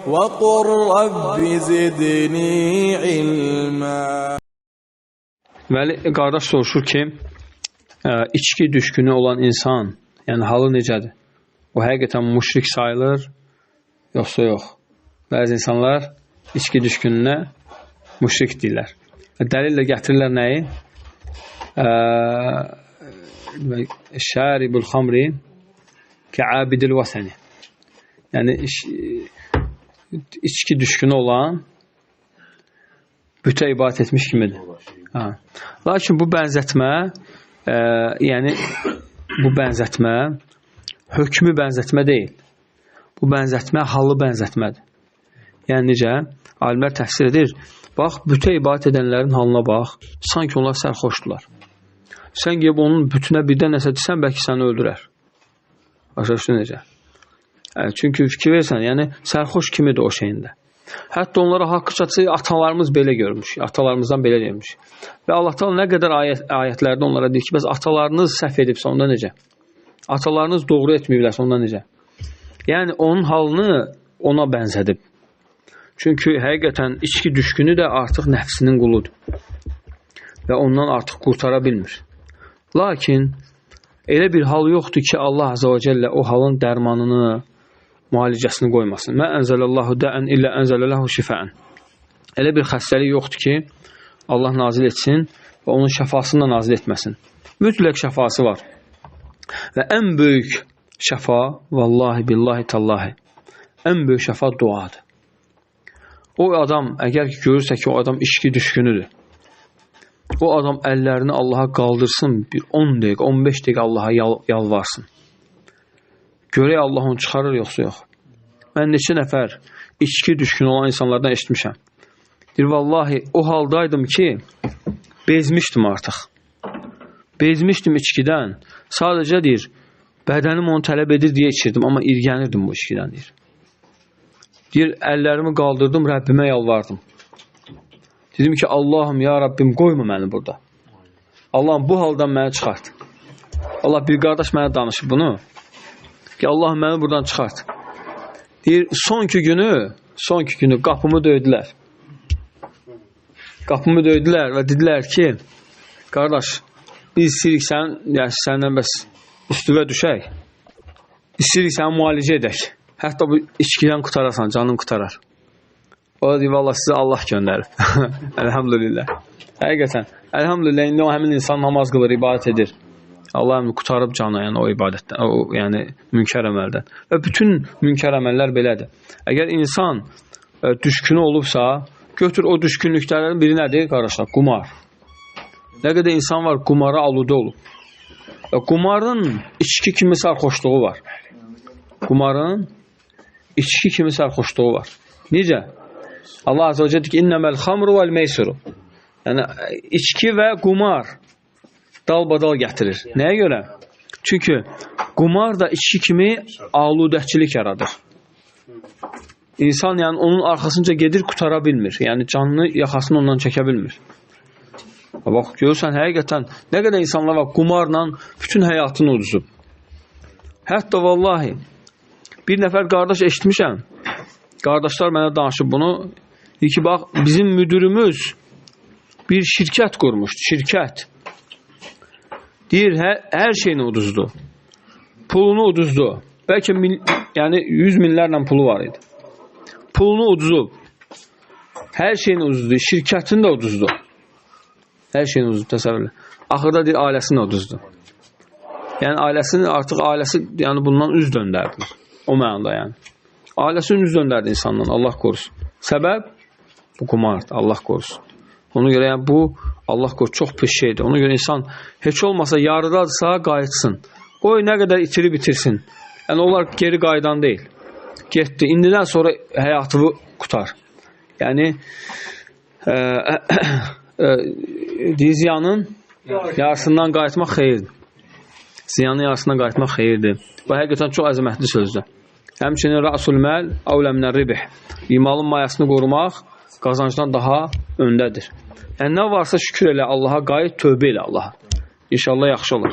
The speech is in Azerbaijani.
وَقُلْ رَبِّ زِدْنِي عِلْمًا. Deməli, qardaş soruşur ki, içki düşkünü olan insan, yəni halı necədir? O həqiqətən müşrik sayılır, yoxsa yox? Bəzi insanlar içki düşkününə müşrik deyirlər. Dəlillə gətirirlər nəyi? Şəribul xamri kəabidil vəsəni. Yəni, içki düşkünü olan bütə ibadət etmiş kimidir. Lakin bu bənzətmə, yəni bu bənzətmə hökmü bənzətmə deyil. Bu bənzətmə halı bənzətmədir. Yəni necə? Alimlər təfsir edir. Bax, bütə ibadət edənlərin halına bax. Sanki onlar sərxoşdular. Sən gəlib onun bütünə birdən nəsə desən, bəlkə səni öldürər. Başa düşdün necə? Çünki fikir versən, yəni sərxoş kimidir o şeyində. Hətta onlara haqqı çatsa, atalarımız belə görmüş. Atalarımızdan belə deyilmiş. Və Allah Teala nə qədər ayətlərdə onlara deyir ki, bəs atalarınız səhv edibsə, onda necə? Atalarınız doğru etməyiblərsə, onda necə? Yəni, onun halını ona bənzədib. Çünki həqiqətən içki düşkünü də artıq nəfsinin quludur. Və ondan artıq qurtara bilmir. Lakin, elə bir hal yoxdur ki, Allah Azə və Cəllə o halın dərmanını, müalicəsini qoymasın. Mə ənzələllahu dəən illə ənzələləhu şifəən. Elə bir xəstəlik yoxdur ki, Allah nazil etsin və onun şəfasını da nazil etməsin. Mütləq şəfası var. Və ən böyük şəfa, vallahi, billahi, tallahi, ən böyük şəfa duadır. O adam, əgər ki, görürsə ki, o adam içki düşkünüdür, o adam əllərini Allaha qaldırsın, bir 10 dəqiqə, 15 dəqiqə Allaha yalvarsın. Görək Allah onu çıxarır, yoxsa yox. Mən neçə nəfər içki düşkün olan insanlardan eşitmişəm. Deyir, vallahi, o haldaydım ki, bezmişdim artıq. Bezmişdim içkidən. Sadəcə deyir, bədənim onu tələb edir deyə içirdim, amma irgənirdim bu içkidən, deyir. Deyir, əllərimi qaldırdım, Rəbbimə yalvardım. Dedim ki, Allahım, ya Rabbim, qoyma məni burada. Allahım, bu haldan məni çıxart. Allah, bir qardaş mənə danışır bunu. Ki, Allahım, məni buradan çıxart. Deyir, sonki günü qapımı döydülər. Qapımı döydülər və dedilər ki, qardaş, biz istəyirik səndən bəs üstüvə düşək. İstəyirik səni müalicə edək. Hətta bu içkidən qutararsan, canın qutarar. O da deyir, valla sizə Allah göndərib. Əlhamdülillah. Həqiqətən, əlhamdülillah, indi o həmin insan namaz qılır, ibadət edir. Allah qutarıb canı, yəni o ibadətdən, yəni münkər əməldən. Və bütün münkər əməllər belədir. Əgər insan düşkünü olubsa, götür o düşkünlüklərin biri nədir, qardaşlar? Qumar. Nə qədər insan var, qumara aludə olub. Qumarın içki kimi sərxoşluğu var. Qumarın içki kimi sərxoşluğu var. Necə? Allah Azə və Cəllə deyir ki, innəməl xamru vəl meysuru. Yəni, içki və qumar dalbadal gətirir. Nəyə görə? Çünki qumar da içki kimi aludəkçilik yaradır. İnsan yəni onun arxasınca gedir, qutara bilmir. Yəni canını, yaxasını ondan çəkə bilmir. Bax, görürsən, həqiqətən nə qədər insanlar var, qumarla bütün həyatını uduzub. Hətta vallahi, bir nəfər qardaş eşitmişəm, qardaşlar mənə danışıb bunu, deyir ki, bax, bizim müdürümüz bir şirkət qurmuşdu, şirkət. Deyir, hər şeyini uduzdu. Pulunu uduzdu. Bəlkə yəni 100 minlərlə pulu var idi. Pulunu uduzub. Hər şeyini uduzdu. Şirkətini də uduzdu. Hər şeyini uduzdu, təsəvvürlə. Axırda deyir, ailəsini uduzdu. Yəni, ailəsi yəni bundan üz döndərdiler. O mənada yəni. Ailəsinin üz döndərdi insandan, Allah qorusun. Səbəb? Bu qumardır, Allah qorusun. Ona görə yəni bu, Allah qorusun, çox pis şeydir. Ona görə insan heç olmasa yarıdadırsa qayıtsın. Qoy nə qədər itirib bitirsin. Yəni onlar geri qaydan deyil. Getdi. İndidən sonra həyatını qutar. Yəni ziyanın yarısından qayıtmaq xeyirdir. Ziyanın yarısından qayıtmaq xeyirdir. Bu həqiqətən çox əzəmətli sözdür. Həmçinin rəsul məl əvlə minər ribh. İmalın mayasını qorumaq qazancdan daha öndədir. Yəni nə varsa şükür elə Allaha, qayıt, tövbə elə Allaha. İnşallah yaxşı olur.